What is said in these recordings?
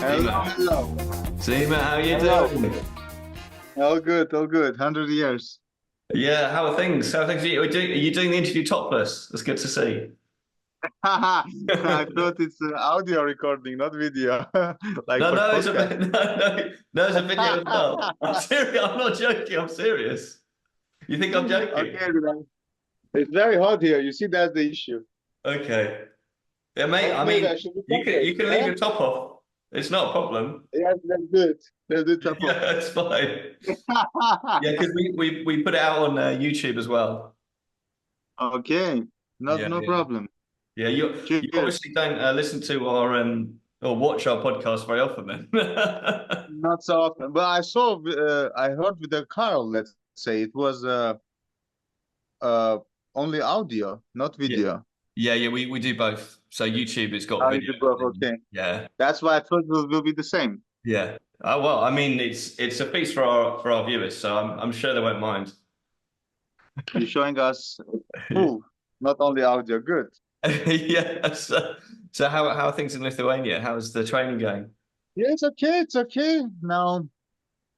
Hello, Dima. hello. Dima, how you Hello. doing? All good, all good. 100 years. Yeah, how are things? How are things? Are you doing the interview topless? That's good to see. I No, thought it's audio recording, not video, like for no, podcast. no, it's a video as well. I'm serious. I'm not joking. I'm serious. You think I'm joking? Okay, then. It's very hot here. You see, that's the issue. Okay. Yeah, mate. I Maybe I mean, should be you can leave eh? your top off. It's not a problem. Yes, let's do it. Let's do top off. Yeah, it's fine. Yeah, because we put it out on YouTube as well. Okay, not Yeah, no yeah. problem. Yeah, you Cheers. obviously don't listen to our or watch our podcast very often then. Not so often, but I saw, I heard with the Carl. Let's say it was uh only audio, not Yeah, video. yeah, we do both. So YouTube, it's got You video. did both. Okay. Yeah, That's why I thought will be the same. yeah. Well, I mean, it's a piece for our viewers, so I'm sure they won't mind. You're showing us full, not only audio. Good. Yeah. So how are things in Lithuania? How's the training going? Yeah, it's okay. It's okay. Now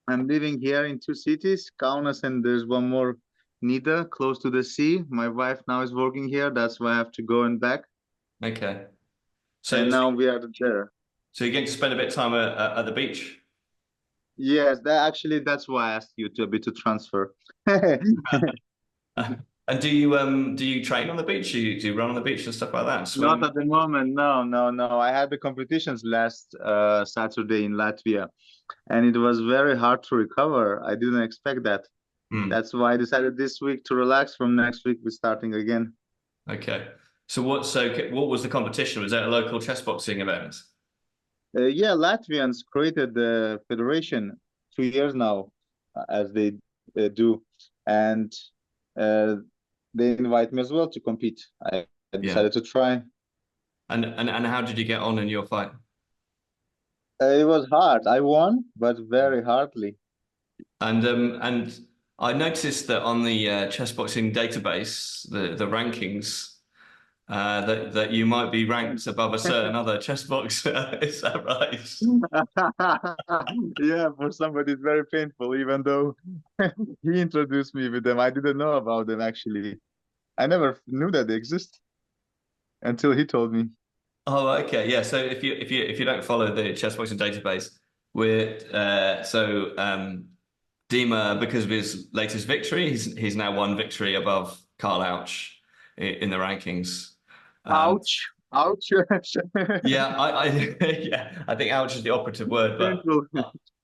I'm living here in two cities, Kaunas, and there's one more, Nida, close to the sea. My wife now is working here. That's why I have to go and back. Okay. So And now we are there. so you're going to spend a bit of time at the beach? Yes, that's why I asked you to a bit to transfer. And do you train on the beach? Do you run on the beach and stuff like that? Not Swim? at the moment. No, no, no. I had the competitions last Saturday in Latvia, and it was very hard to recover. I didn't expect that. Hmm. That's why I decided this week to relax. From next week, we're starting again. Okay. So what was the competition? Was that a local chess boxing event? Yeah, Latvians created the federation 2 years now, as they do, and uh, they invite me as well to compete. I Yeah. decided to try. And how did you get on in your fight? It was hard. I won, but very hardly. And I noticed that on the chess boxing database, the rankings, that you might be ranked above a certain other chess boxer. Is that right? Yeah, for somebody it's very painful, even though he introduced me with them. I didn't know about them actually. I never knew that they exist until he told me. Oh, okay. Yeah. So if you don't follow the chess boxing database, we're Dima, because of his latest victory, he's now one victory above Karl Ouch in the rankings. Ouch. Ouch. Yeah, yeah, I think ouch is the operative word, but Painful.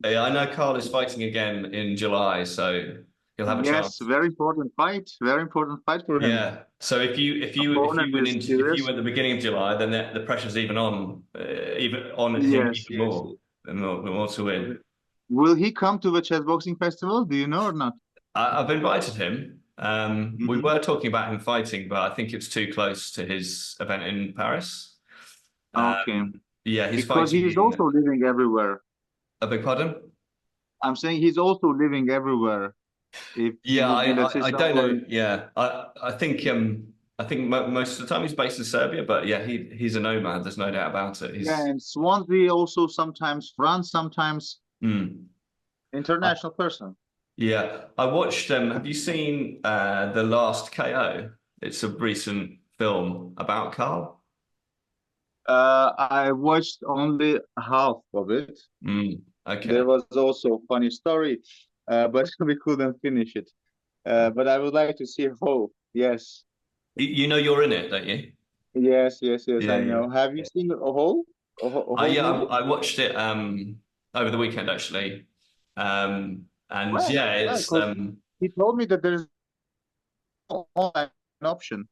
yeah, I know Carl is fighting again in July, so he'll have a Yes, chance. very important fight. Very important fight for him. Yeah. So if Opponent you went is into if you serious. went at the beginning of July, then the pressure's even on him Yes, even yes. more, and more to win. Will he come to the chess boxing festival? Do you know or not? I've invited him. We Hmm. were talking about him fighting, but I think it's too close to his event in Paris. Okay. Yeah, he's Because fighting he's also in living everywhere. a big pardon. I'm saying he's also living everywhere. If he Yeah, would be, let's say, I don't somewhere. know. Yeah, I think mo most of the time he's based in Serbia, but yeah, he's a nomad. There's no doubt about it. Yeah, He's and Swansea also sometimes, France sometimes, mm. international person. Yeah, I watched. Have you seen the Last KO? It's a recent film about Carl. I watched only half of it. There Okay. was also a funny story, but we couldn't finish it. But I would like to see whole. Yes, You know you're in it, don't you? yes, yes, yes. Yeah, I yeah. know. Have you seen a whole, a whole Yeah, movie? I watched it over the weekend actually. And Well, yeah, well, it's because he told me that there's no online option.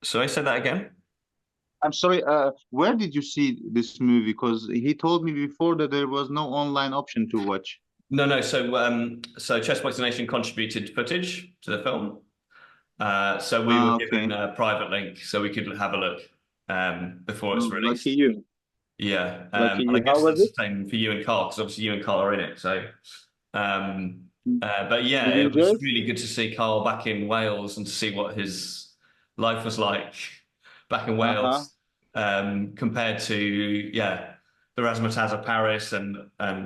so I said that again. I'm sorry. Where did you see this movie? Because he told me before that there was no online option to watch. No. So Chessbox Nation contributed footage to the film. So we were Ah, given okay. a private link so we could have a look before it's Oh, lucky released. you. Yeah, Lucky and I you. How guess was that's it? the same for you and Carl because obviously you and Carl are in it. So, but yeah, Did you it enjoy was it? really good to see Carl back in Wales and to see what his life was like back in Uh-huh. Wales compared to the the Razzmatazz of Paris and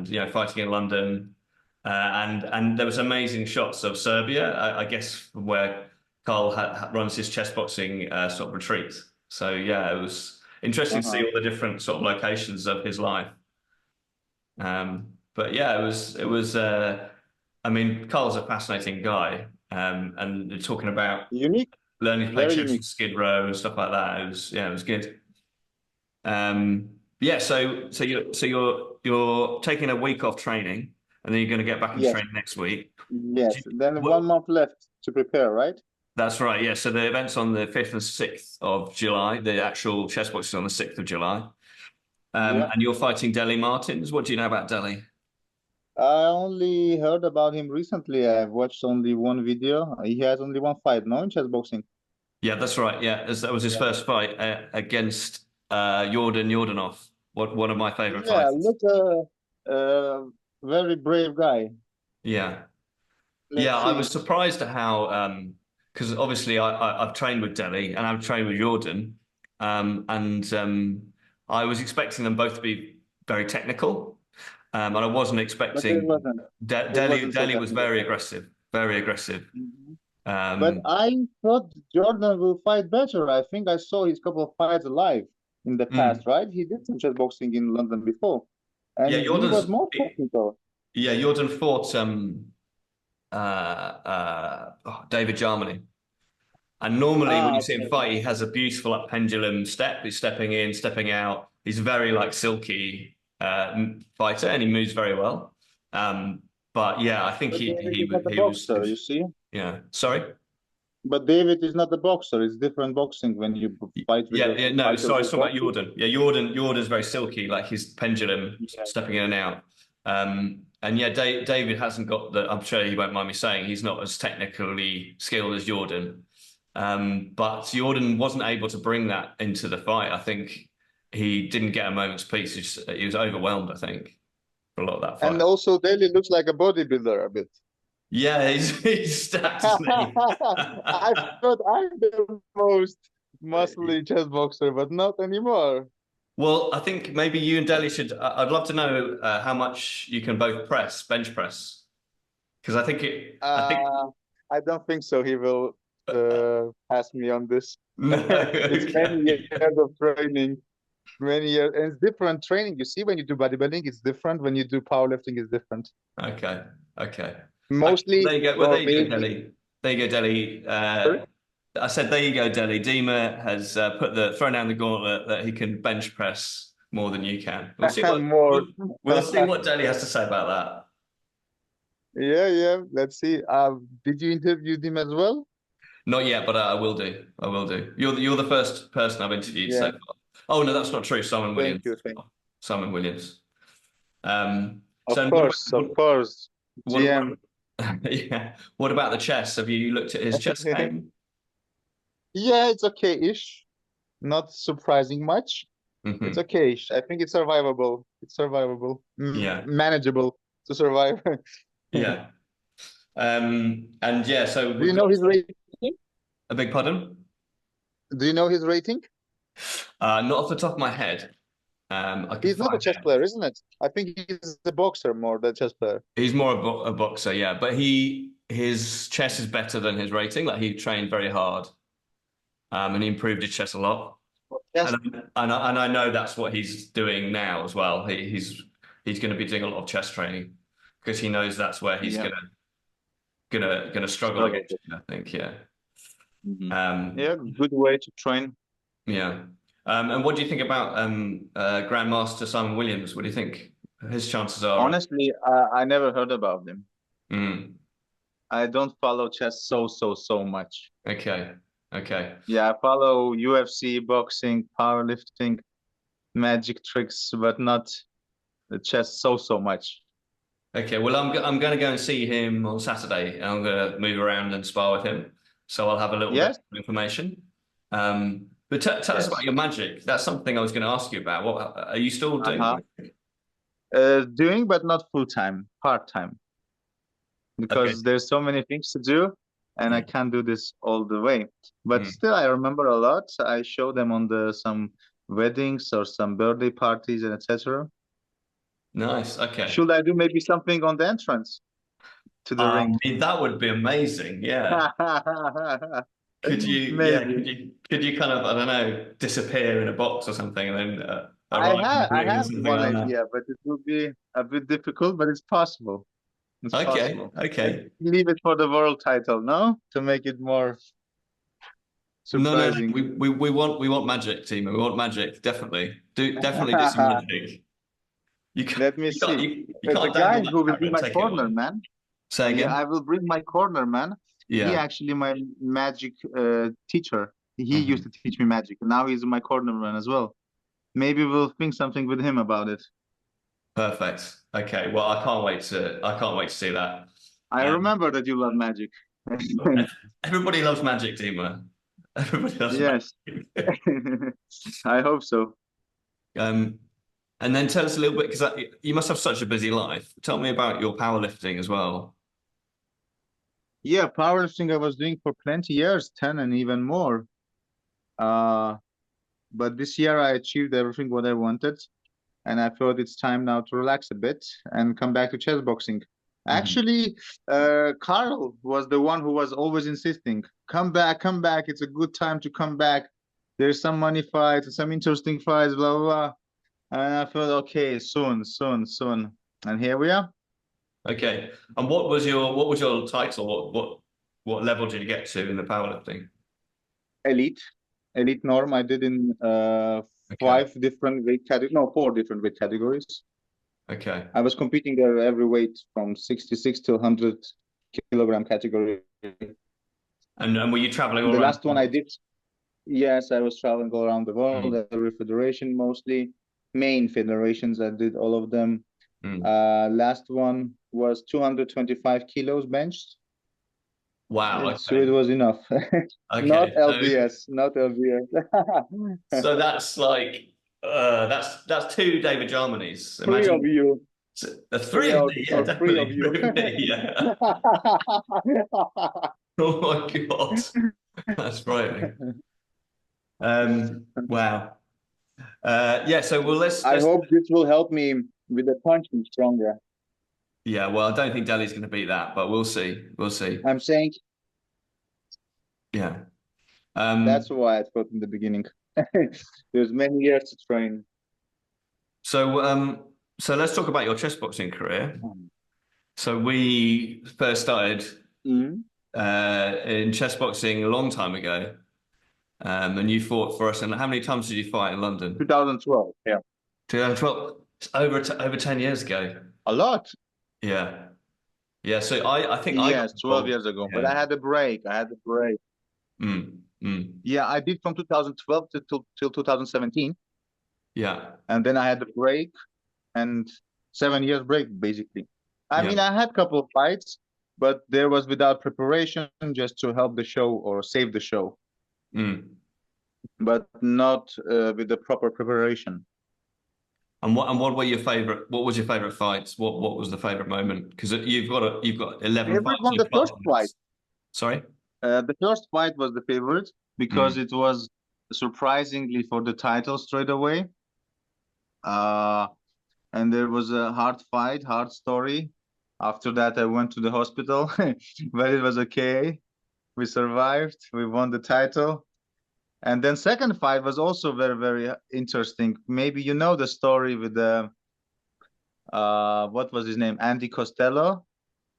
you know fighting in London, and there was amazing shots of Serbia, I guess where Carl runs his chess boxing sort of retreat. So yeah, it was interesting to see all the different sort of locations of his life. But yeah, it was. I mean, Carl's a fascinating guy, and talking about Unique, learning to play very chess on unique. Skid Row and stuff like that. It was good. Yeah, you're taking a week off training, and then you're going to get back into Yes, training next week. yes. Then 1 month left to prepare, right? That's right. Yeah. So the event's on the 5th and 6th of July. The actual chess box is on the 6th of July. Yeah. And you're fighting Dele Martins. What do you know about Dele? I only heard about him recently. I've watched only one video. He has only one fight, no, in chess boxing. Yeah, that's right. Yeah, that was his Yeah. first fight against Yordan Yordanov, one of my favorite Yeah, fighters. look, very brave guy. Yeah. Yeah, Let's I was see. surprised at how because obviously I've trained with Delhi and I've trained with Jordan, and I was expecting them both to be very technical, and I wasn't But it expecting wasn't. It Delhi. wasn't so Delhi was technical. very aggressive, very aggressive. Mhm. But Um, I thought Jordan will fight better. I think I saw his couple of fights live in the past, mm. right? He did some chess boxing in London before, Yeah, and he was more technical. yeah, Jordan fought David Germany. And normally, when Ah, you see him okay. fight, he has a beautiful like, pendulum step. He's stepping in, stepping out. He's very like silky fighter, and he moves very well. Um, but yeah, I think But David he is not a he was boxer, you see. yeah. Sorry. But David is not a boxer. It's different boxing when you fight with Yeah, a yeah. No, fighter sorry. I was who's talking about boxing. Jordan. Yeah, Jordan's very silky, like his pendulum Yeah. stepping in and out. And yeah, David hasn't got the. I'm sure he won't mind me saying he's not as technically skilled as Jordan. But Jordan wasn't able to bring that into the fight. I think he didn't get a moment's peace. He was overwhelmed, I think, for a lot of that And fight. also, Daly looks like a bodybuilder a bit. Yeah, he's stacked, isn't he? I thought I'm the most muscly chess boxer, but not anymore. Well, I think maybe you and Deli should. I'd love to know how much you can both bench press, because I think it. I think Uh, I don't think so. He will pass me on this. no. It's many Okay. years of training, many years, and it's different training. You see, when you do bodybuilding, it's different. When you do powerlifting, it's different. Okay. Okay. Okay. Mostly, There you go. Well, there or you go, maybe. Deli. There you go, Deli. Sorry? I said, there you go, Deli. Dima has thrown down the gauntlet that he can bench press more than you can. We'll see what More. we'll see what Deli has to say about that. Yeah, yeah. Let's see. Did you interview him as well? Not yet, but I will do. I will do. You're the first person I've interviewed so Yeah. far. Oh no, that's not true. Simon Thank Williams. you. Thank you. Simon Williams. Of So course, of course. what GM. yeah. What about the chess? Have you looked at his chess game? Yeah, it's okay-ish. Not surprising much. It's Hmm. okay-ish. I think it's survivable. It's survivable. Yeah. Manageable to survive. Do Yeah. And yeah, so you we've know got his rating? a big pardon. Do you know his rating? Not off the top of my head. I could He's not a find chess out. player, isn't it? I think he's a boxer more than chess player. He's more a boxer, yeah. But his chess is better than his rating. Like he trained very hard, and he improved his chess a lot. Yes. And I know that's what he's doing now as well. He's going to be doing a lot of chess training because he knows that's where he's Yeah. gonna struggle Struggle. against you, I think. Yeah. Mhm. Um, Yeah, good way to train. yeah. And what do you think about Grandmaster Simon Williams? What do you think his chances are? Honestly, I never heard about him. Mm, I don't follow chess so much. okay. Okay. Yeah, I follow UFC, boxing, powerlifting, magic tricks, but not the chess so much. Okay. Well, I'm going to go and see him on Saturday, and I'm going to move around and spar with him. So I'll have a little bit Yes, of information. But tell us about yes. your magic. That's something I was going to ask you about. What are you still doing? Uh-huh. Doing, but not full time, part time, Okay. because there's so many things to do, and I Yeah. can't do this all the way. But Mm, still, I remember a lot. I show them on the some weddings or some birthday parties and etc. Nice. Okay. Should I do maybe something on the entrance to the I ring? mean, that would be amazing. Yeah. Could you, yeah, Maybe. could you kind of, I don't know, disappear in a box or something and then arrive in the I ring or have something one like that? idea, but it will be a bit difficult, but it's possible. It's Okay, possible. Let's okay. leave it for the world title, no? To make it more No, no, no. surprising. We want magic, team. We want magic. Definitely do some magic. You can't Let me you can't see. you can't The dangle guy that who will be carrot and my take it corner away. man. Say Yeah, again. I will bring my corner man. He Yeah. actually my magic teacher. He used Mhm. to teach me magic. Now he's my corner man as well. Maybe we'll think something with him about it. Perfect. Okay. Well, I can't wait to see that. I Um, remember that you love magic. everybody loves magic, Dima. Everybody loves Yes, magic. I hope so. Um, and then tell us a little bit because you must have such a busy life. Tell me about your powerlifting as well. Yeah, powerlifting I was doing for plenty years, 10 and even more. Uh, but this year I achieved everything what I wanted, and I thought it's time now to relax a bit and come back to chess boxing. Mhm. Actually, Carl was the one who was always insisting, come back. It's a good time to come back. There's some money fights, some interesting fights, blah, blah, blah. And I thought, okay, soon, soon, soon. And here we are. Okay. And what was your title? What level did you get to in the powerlifting? Elite, elite norm. I did in Okay. five different weight categories, no, four different weight categories. Okay. I was competing there every weight from 66 to 100 kilogram category. And were you traveling And all the around? last one I did, yes, I was traveling all around the world, Mm, every federation mostly, main federations. I did all of them. mm. Last one was 225 kilos benched. Wow. So it Okay. was enough. Not Okay. LBS, not LBS. So that's like that's two David Germanys. Three of Imagine you, three of me. Yeah, three of definitely you. three of me. Yeah. Oh my God. That's frightening. Wow. Yeah, so well I let's hope this will help me with the punching stronger. yeah, well, I don't think Delhi's gonna beat that, but we'll see. We'll see. I'm saying Yeah. that's Um, why I thought in the beginning. There's many years to train. so so let's talk about your chess boxing career. So we first started Mm. in chess boxing a long time ago. And you fought for us. And how many times did you fight in London? 2012. Yeah. 2012. It's over 10 years ago. A lot. Yeah. Yeah. So I think I got Yes, 12 involved. years ago. But Yeah. I had a break. I had a break. Mm, mm. Yeah, I did from 2012 till 2017. Yeah. And then I had a break and 7 years break, basically. I Yeah. mean, I had a couple of fights, but there was without preparation just to help the show or save the show, Mm. but not with the proper preparation. And what were your favorite? What was your favorite fights? What was the favorite moment? Because you've got 11 Favorite fights one, in the 12 first fight. minutes. Sorry. The first fight was the favorite because Mm. it was surprisingly for the title straight away. Uh, and there was a hard fight, hard story. After that, I went to the hospital, but it was okay. We survived. We won the title. And then second fight was also very, very interesting. Maybe you know the story with the what was his name? Andy Costello.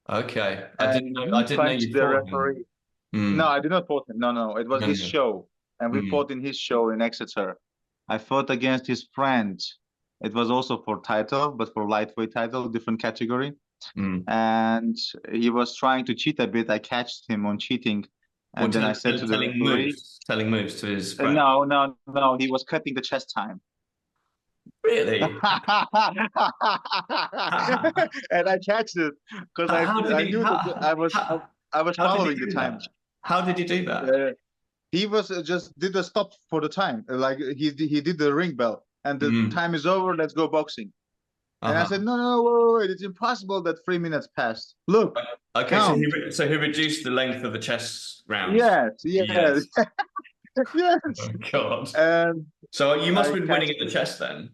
Okay. I didn't And know. I he didn't know punched you the fought him. referee. No, Mm. I did not fought him. No, no, it was No, his no. show. And we Mm. fought in his show in Exeter. I fought against his friend. It was also for title, but for lightweight title, different category. Mm. And he was trying to cheat a bit. I catched him on cheating. Or And then I said to the referee, telling moves to his friend. no, no, no, he was cutting the chest time. Really? How, And I catched it because how did I he knew that I was how did he following the do time. that? How did he do that? Uh, he was just did a stop for the time, like he did the ring bell, and the Mm. time is over. Let's go boxing. And I Uh-huh. said, no, no, wait, wait, it's impossible that 3 minutes passed. Look, Okay, so count. he reduced the length of the chess rounds. Yes, yes, Yes. yes. Oh God. And So you must I have been winning catched at the it. chess then.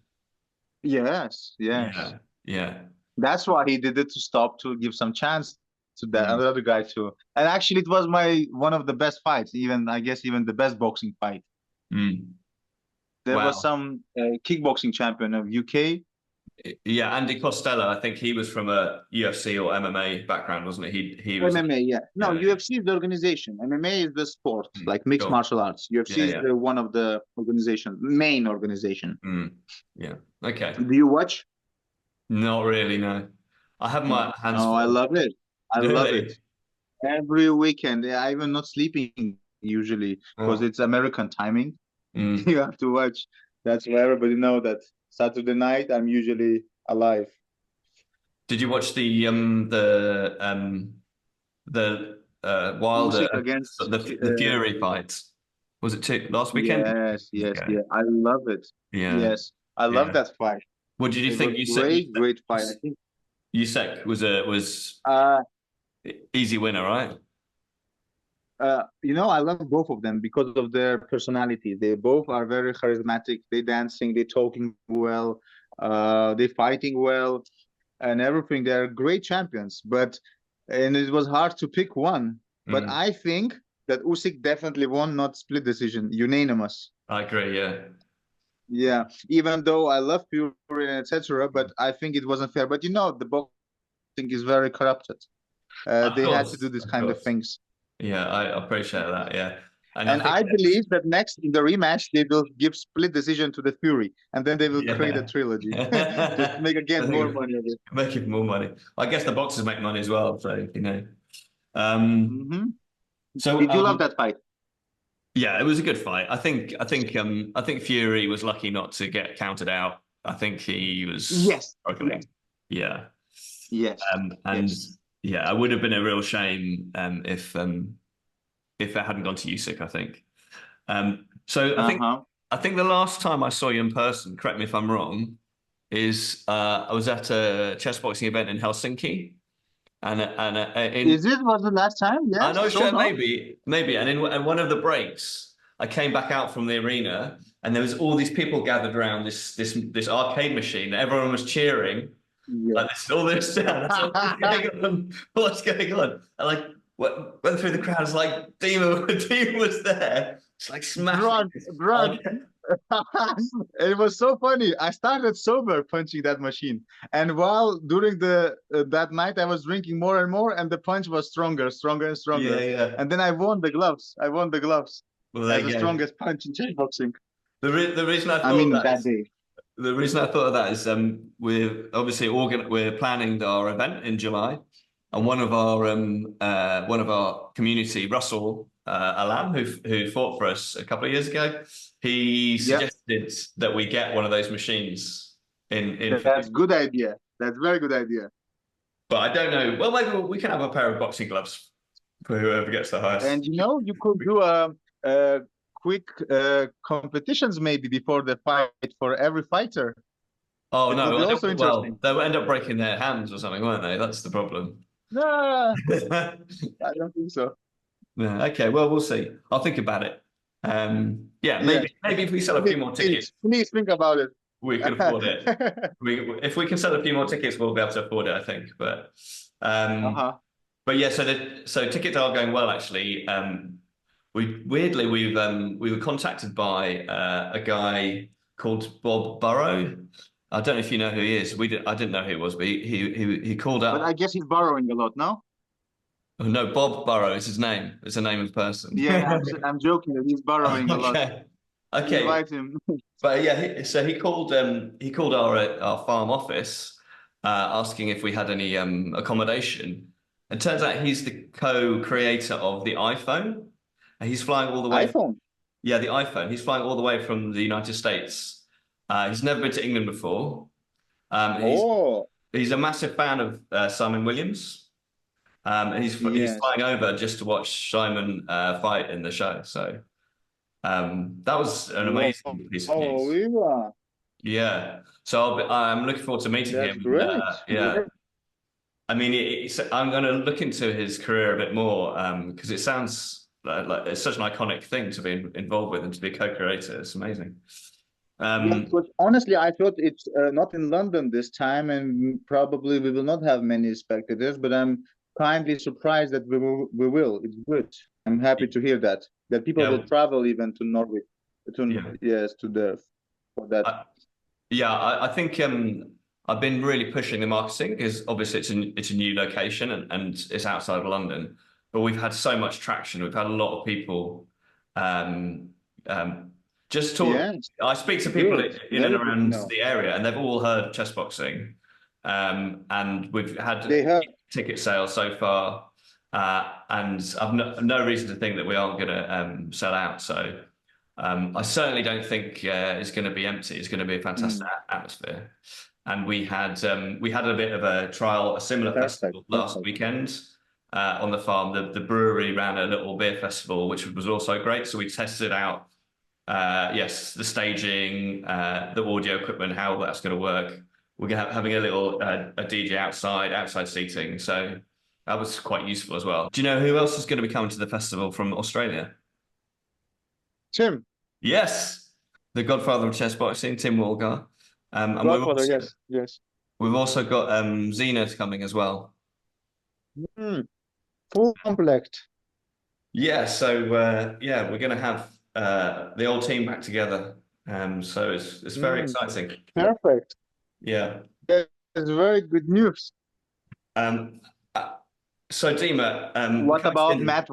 Yes, yes. Yeah. Yeah. That's why he did it, to stop, to give some chance to that Mm. another guy too. And actually, it was one of the best fights, even I guess even the best boxing fight. Mm. There was Wow. some kickboxing champion of UK. Yeah, Andy Costello. I think he was from a UFC or MMA background, wasn't he? He was. MMA, yeah. No, Yeah. UFC is the organization. MMA is the sport, Mm. like mixed Sure. martial arts. UFC Yeah. is Yeah. one of the organization, main organization. Mm. Yeah. Okay. Do you watch? Not really. No. I have my hands Oh, I full. love it. I love it. Really? Every weekend, yeah, I'm not sleeping usually because Oh. it's American timing. Mm. You have to watch. That's why everybody know that Saturday night I'm usually alive. Did you watch the Wilder Usyk against the Fury fight? Was it last weekend? yes, yes, Okay. yeah. I love it. Yeah. Yes, I love Yeah. that fight. What did you It think? was great, great fight. I think Usyk was uh easy winner, right? I love both of them because of their personality. They both are very charismatic. They dancing, they talking well, they fighting well and everything. They're great champions, and it was hard to pick one. But Mm. I think that Usyk definitely won, not split decision, unanimous. I agree. Yeah. Yeah, even though I love Fury and etc., but I think it wasn't fair. But the boxing is very corrupted. Of They had to course. do this Of kind of course. things. Yeah, I appreciate that. Yeah, and I And think I believe that next in the rematch, they will give split decision to the Fury, and then they will create a yeah. trilogy. Just make I again more think money of it. make even more money. I guess the boxers make money as well, so you know. Um, Hmm. so Did you love that fight? yeah, it was a good fight. I think Fury was lucky not to get counted out. I think he was Yes, yes, struggling. Yeah. yes, And yes. yeah, it would have been a real shame if it hadn't gone to Usyk, I think. So Uh-huh. I think the last time I saw you in person, correct me if I'm wrong, is I was at a chess boxing event in Helsinki, and in Was the last time? I Yes, know, sure, sure, no? maybe, and in one of the breaks, I came back out from the arena, and there was all these people gathered around this arcade machine. Everyone was cheering, Yeah. like this, all this sound. I said, what's going on? What's going on? And like went through the crowd. It's like Dima was there. It's like smashing. Drunk, drunk. It was so funny. I started sober punching that machine, and while during the that night I was drinking more and more, and the punch was stronger, stronger and Yeah, stronger. yeah. And then I won the gloves. I won the gloves Well, there as you the go. strongest punch in kickboxing. The reason I I thought of mean, that that is day. the reason I thought of that is we're obviously we're planning our event in July, and one of our community, Russell Alam, who fought for us a couple of years ago, he Yeah, suggested that we get one of those machines in for that's good idea. That's very good idea. but I don't know. Well, maybe we can have a pair of boxing gloves for whoever gets the highest. And you could do a quick competitions maybe before the fight for every fighter. Oh It will no, be I also don't. Well, interesting. they'll end up breaking their hands or something, won't they? That's the problem. No, I don't think so. Yeah, okay, well, we'll see. I'll think about it. Yeah, Yeah, maybe if we sell a few more tickets, please think about it. we can afford it. If we can sell a few more tickets, we'll be able to afford it, I think. Um, Uh-huh. but yeah, so tickets are going well actually. We were contacted by a guy called Bob Burrow. I don't know if you know who he is. I didn't know who he was, but he called But I up. guess he's borrowing a lot, no? Oh, no, Bob Burrow is his name. It's a name of a person. Yeah, I'm joking that he's borrowing a lot. Okay. Okay. Invite him. But yeah, so he called our farm office asking if we had any accommodation. And turns out he's the co-creator of the iPhone. And he's flying all the way. iPhone. Yeah, the iPhone. He's flying all the way from the United States. He's never been to England before. Oh, He's a massive fan of Simon Williams. And he's yes. flying over just to watch Simon fight in the show. So that was an Whoa. amazing piece of Oh, news. Viva. Yeah. So I'm looking forward to meeting That's him. great. Yeah. I mean, I'm going to look into his career a bit more because it sounds like it's such an iconic thing to be involved with and to be a co-creator. It's amazing. Yeah, Um, but honestly, I thought it's not in London this time, and probably we will not have many spectators. But I'm kindly surprised that we will. It's good. I'm happy to hear that people yeah, will travel even to Norway, to yeah. yes, to the for that. Yeah, I think I've been really pushing the marketing because obviously it's a new location and it's outside of London, but we've had so much traction. We've had a lot of people um, um, just talk. Yes, I speak to people good, in and very good to around know. the area, and they've all heard of chess boxing, and we've had They have. ticket sales so far, and I've no reason to think that we aren't going to sell out. So. I certainly don't think it's going to be empty. It's going to be a fantastic Mm, atmosphere. And we had a bit of a trial, a similar perfect, festival last perfect. weekend on the farm. The brewery ran a little beer festival, which was also great. So we tested out, yes, the staging, the audio equipment, how that's going to work. We're having a little a DJ outside seating. So that was quite useful as well. Do you know who else is going to be coming to the festival from Australia? Tim, Yes, the godfather of chess boxing, Tim Walgar. And Godfather, yes, yes. we've also got Zenith coming as well. Mm, full complete. Yeah, so yeah, we're going to have the old team back together. So it's very Mm, exciting. perfect. Yeah. That's very good news. Um, uh, so Dima, What coming about in, Matt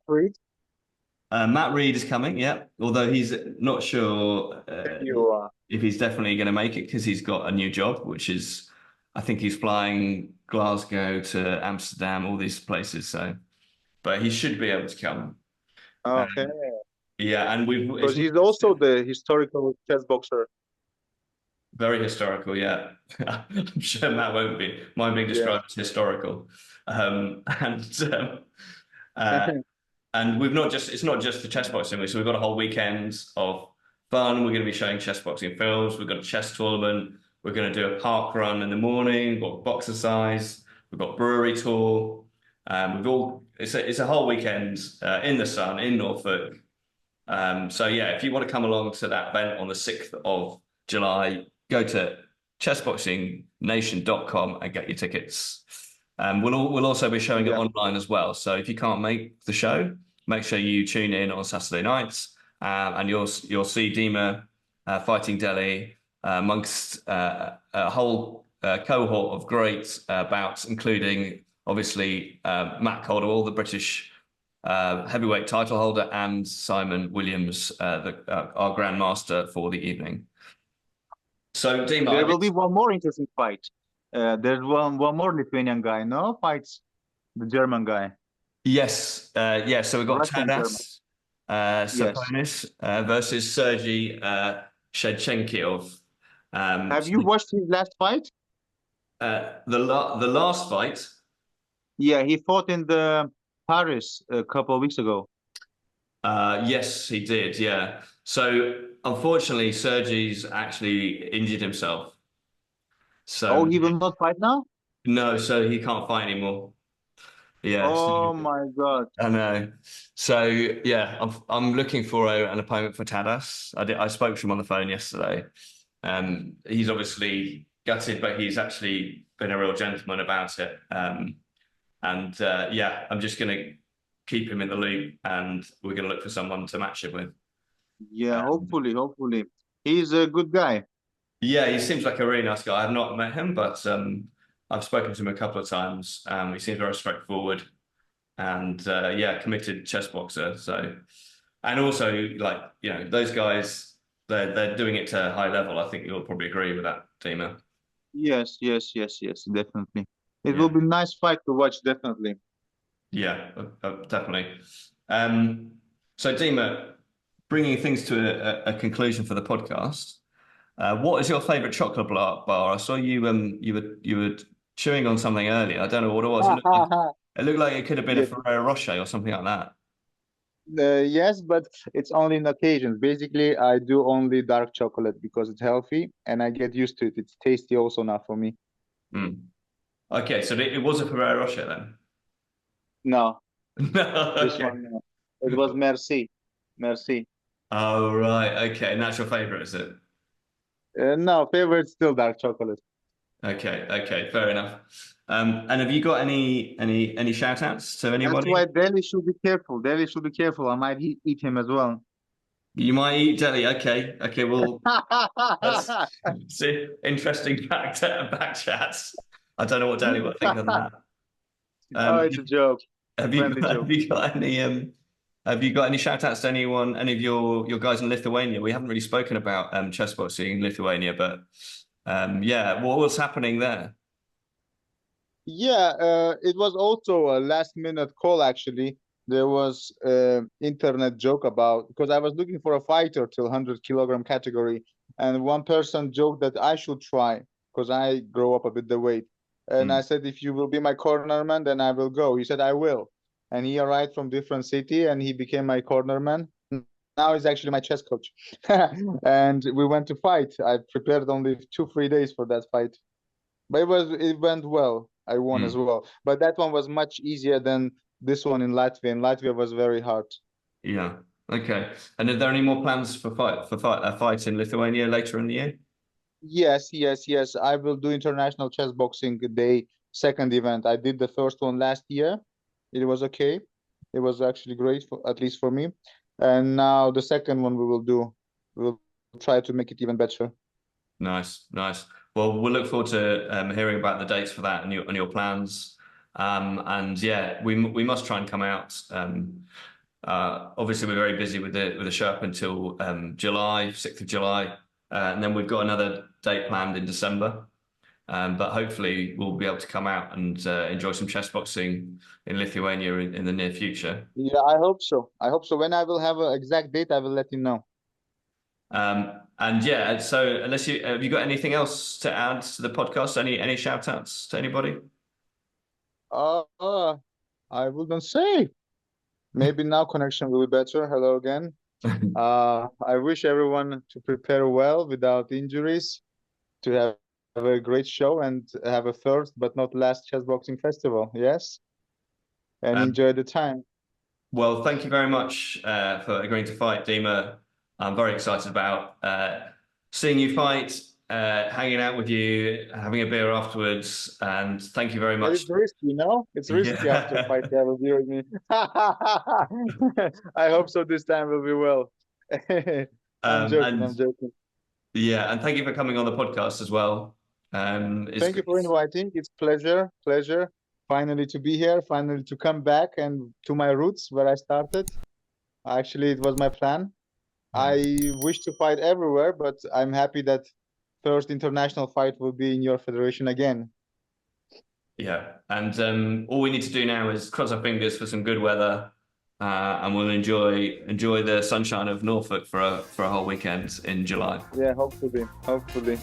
Reed? Matt Reed is coming. Yeah, although he's not sure You if he's definitely going to make it because he's got a new job, which is I think he's flying Glasgow to Amsterdam, all these places. So. But he should be able to come. okay? Um, yeah, and we've Because it's not he's just also the historical chess boxer. very historical. Yeah, I'm sure Matt won't be. Mine being Yeah. described as historical, um, uh, and we've not just it's not just the chess boxing. So we've got a whole weekend of fun. We're going to be showing chess boxing films. We've got a chess tournament. We're going to do a park run in the morning. We've got boxercise. We've got brewery tour. We've all it's a whole weekend in the sun in Norfolk. So yeah, if you want to come along to that event on the 6th of July, go to chessboxingnation.com and get your tickets. We'll also be showing it Yeah. online as well. So if you can't make the show, make sure you tune in on Saturday nights, and you'll see Dima fighting Dele amongst a whole cohort of great bouts, including obviously Matt Caldwell, the British heavyweight title holder, and Simon Williams, our grandmaster for the evening. So, Dima, There will be one more interesting fight. There's one more Lithuanian guy, no? Fights the German guy, yes, yeah. So we've got Russian German. Tadas Yes. Saponis versus Sergey Shevchenko. Have you watched his last fight? The last fight. Yeah, he fought in the Paris a couple of weeks ago. Yes, he did. Yeah. So unfortunately, Sergey's actually injured himself. Oh, So he will not fight now? no, so he can't fight anymore. Yeah. So, Oh my God. I know. So yeah, I'm looking for an opponent for Tadas. I spoke to him on the phone yesterday. He's obviously gutted, but he's actually been a real gentleman about it. And yeah, I'm just going to keep him in the loop, and we're going to look for someone to match him with. Yeah, Um, hopefully. He's a good guy. yeah, he seems like a really nice guy. I've not met him, but I've spoken to him a couple of times. He seems very straightforward and yeah, committed chess boxer. So, and also like those guys, they're doing it to a high level. I think you'll probably agree with that, Dima. Yes, definitely. It will Yeah, be a nice fight to watch, definitely. yeah, definitely. Um, so Dima, bringing things to a conclusion for the podcast. What is your favorite chocolate bar? I saw you were chewing on something earlier. I don't know what it was. It looked like it could have been a Yes, Ferrero Rocher or something like that. yes, but it's only in occasions. Basically, I do only dark chocolate because it's healthy and I get used to it. It's tasty also now for me. Mm. Okay, so it was a Ferrero Rocher then. No, No, this okay. one, no. It was Merci. Merci. Oh, right. Okay. And that's your favorite, is it? No, favorite still dark chocolate. Okay. Okay. Fair enough. And have you got any shout outs to That's anybody? why Delhi should be careful. Delhi should be careful. I might eat him as well. You might eat Dele. Okay. Okay. Well, that's see, interesting back chats. I don't know what Dele would think on that. Oh, Um, it's a joke. Friendly have joke. you got any have you got any shout outs to anyone, any of your guys in Lithuania? We haven't really spoken about chess boxing in Lithuania, but yeah, what was happening there? Yeah, it was also a last minute call actually. There was internet joke about because I was looking for a fighter till 100 kilogram category, and one person joked that I should try because I grow up a bit the weight. And I Mm. said, if you will be my cornerman, then I will go. He said, I will. And he arrived from different city and he became my cornerman. Now he's actually my chess coach. And we went to fight. I prepared only 2, 3 days for that fight. But it went well. I won as Mm. well. But that one was much easier than this one in Latvia. In Latvia was very hard. Yeah. Okay. And are there any more plans for fight in Lithuania later in the year? Yes, yes, yes. I will do international chess boxing day second event. I did the first one last year. It was okay. It was actually great for at least for me. And now the second one we will do. We'll try to make it even better. Nice, nice. Well, we'll look forward to hearing about the dates for that and your plans. And yeah, we must try and come out. Obviously, we're very busy with the show up until July, 6th of July, and then we've got another date planned in December. But hopefully, we'll be able to come out and enjoy some chess boxing in Lithuania in the near future. Yeah, I hope so. I hope so. When I will have an exact date, I will let you know. And yeah, so unless you have you got anything else to add to the podcast? Any shout outs to anybody? Uh, I wouldn't say. Maybe now connection will be better. Hello again. I wish everyone to prepare well without injuries, to have a great show and have a first but not last chess boxing festival. Yes, and Um, enjoy the time. well, thank you very much for agreeing to fight, Dima. I'm very excited about seeing you fight, hanging out with you, having a beer afterwards, and thank you very But much. it's risky, you know? It's risky after Yeah. fight to have a beer with me. I hope so this time will be well. I'm joking, And I'm joking. yeah, and thank you for coming on the podcast as well. It's Thank you for inviting. It's pleasure finally to be here, finally to come back and to my roots where I started. Actually, it was my plan. I wish to fight everywhere, but I'm happy that first international fight will be in your federation again. yeah, and all we need to do now is cross our fingers for some good weather, and we'll enjoy the sunshine of Norfolk for a whole weekend in July. Yeah, hopefully, hopefully.